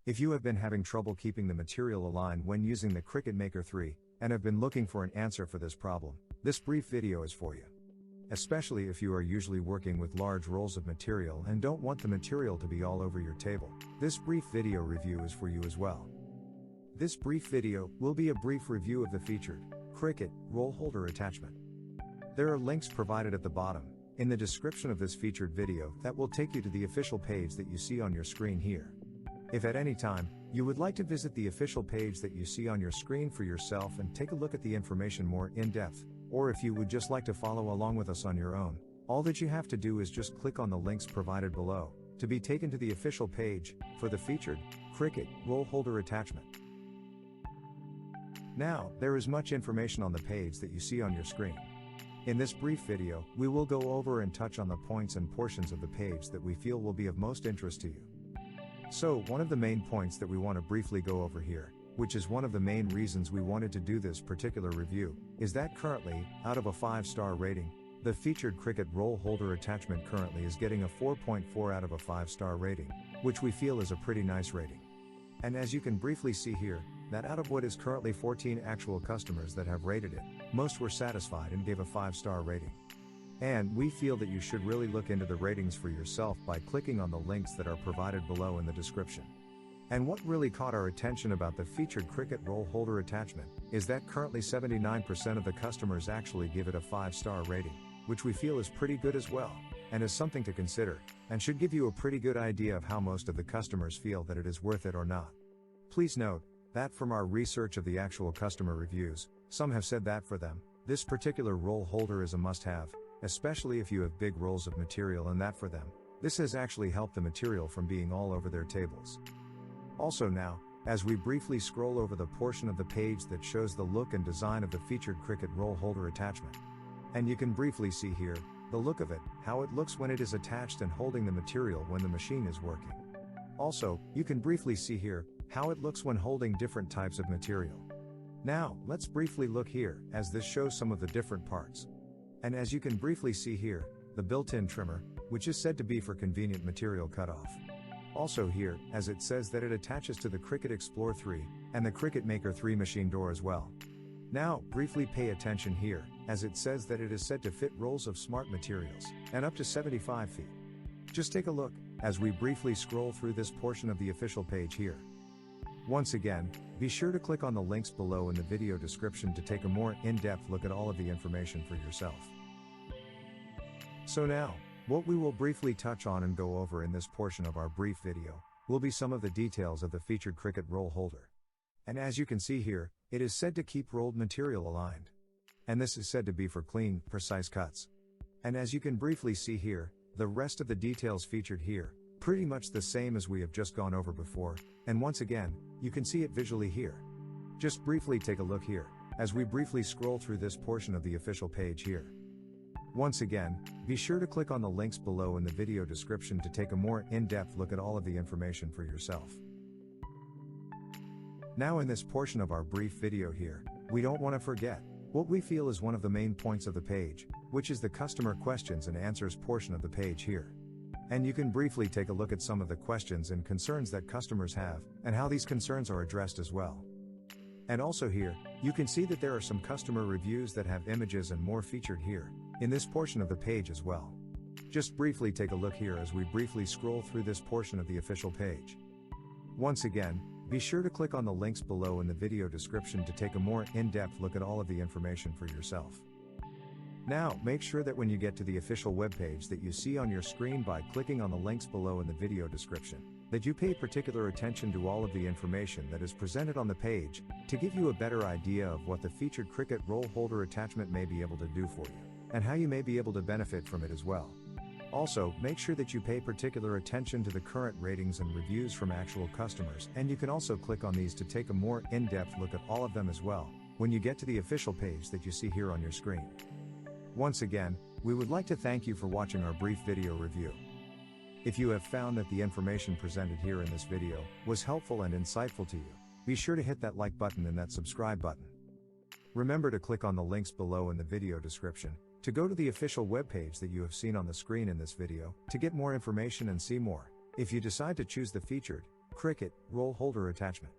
If you have been having trouble keeping the material aligned when using the Cricut Maker 3, and have been looking for an answer for this problem, this brief video is for you. Especially if you are usually working with large rolls of material and don't want the material to be all over your table, this brief video review is for you as well. This brief video will be a brief review of the featured Cricut roll holder attachment. There are links provided at the bottom, in the description of this featured video, that will take you to the official page that you see on your screen here. If at any time, you would like to visit the official page that you see on your screen for yourself and take a look at the information more in depth, or if you would just like to follow along with us on your own, all that you have to do is just click on the links provided below, to be taken to the official page, for the featured Cricut roll holder attachment. Now, there is much information on the page that you see on your screen. In this brief video, we will go over and touch on the points and portions of the page that we feel will be of most interest to you. So, one of the main points that we want to briefly go over here, which is one of the main reasons we wanted to do this particular review, is that currently, out of a 5-star rating, the featured Cricut roll holder attachment currently is getting a 4.4 out of a 5-star rating, which we feel is a pretty nice rating. And as you can briefly see here, that out of what is currently 14 actual customers that have rated it, most were satisfied and gave a 5-star rating. And we feel that you should really look into the ratings for yourself by clicking on the links that are provided below in the description. And what really caught our attention about the featured Cricut roll holder attachment is that currently 79% of the customers actually give it a 5-star rating, which we feel is pretty good as well, and is something to consider, and should give you a pretty good idea of how most of the customers feel that it is worth it or not. Please note that from our research of the actual customer reviews, some have said that for them, this particular roll holder is a must-have, especially if you have big rolls of material, and that for them, this has actually helped the material from being all over their tables. Also now, as we briefly scroll over the portion of the page that shows the look and design of the featured Cricut roll holder attachment. And you can briefly see here, the look of it, how it looks when it is attached and holding the material when the machine is working. Also, you can briefly see here, how it looks when holding different types of material. Now, let's briefly look here, as this shows some of the different parts. And as you can briefly see here, the built-in trimmer, which is said to be for convenient material cutoff. Also here, as it says that it attaches to the Cricut Explore 3, and the Cricut Maker 3 machine door as well. Now, briefly pay attention here, as it says that it is said to fit rolls of smart materials, and up to 75 feet. Just take a look, as we briefly scroll through this portion of the official page here. Once again, be sure to click on the links below in the video description to take a more in-depth look at all of the information for yourself. So now, what we will briefly touch on and go over in this portion of our brief video, will be some of the details of the featured Cricut roll holder. And as you can see here, it is said to keep rolled material aligned. And this is said to be for clean, precise cuts. And as you can briefly see here, the rest of the details featured here, pretty much the same as we have just gone over before, and once again, you can see it visually here. Just briefly take a look here, as we briefly scroll through this portion of the official page here. Once again, be sure to click on the links below in the video description to take a more in-depth look at all of the information for yourself. Now in this portion of our brief video here, we don't want to forget what we feel is one of the main points of the page, which is the customer questions and answers portion of the page here. And you can briefly take a look at some of the questions and concerns that customers have, and how these concerns are addressed as well. And also here, you can see that there are some customer reviews that have images and more featured here, in this portion of the page as well. Just briefly take a look here as we briefly scroll through this portion of the official page. Once again, be sure to click on the links below in the video description to take a more in-depth look at all of the information for yourself. Now, make sure that when you get to the official webpage that you see on your screen by clicking on the links below in the video description, that you pay particular attention to all of the information that is presented on the page, to give you a better idea of what the featured Cricut roll holder attachment may be able to do for you, and how you may be able to benefit from it as well. Also, make sure that you pay particular attention to the current ratings and reviews from actual customers, and you can also click on these to take a more in-depth look at all of them as well, when you get to the official page that you see here on your screen. Once again, we would like to thank you for watching our brief video review. If you have found that the information presented here in this video was helpful and insightful to you, be sure to hit that like button and that subscribe button. Remember to click on the links below in the video description to go to the official webpage that you have seen on the screen in this video to get more information and see more. If you decide to choose the featured Cricut Roll Holder Attachment.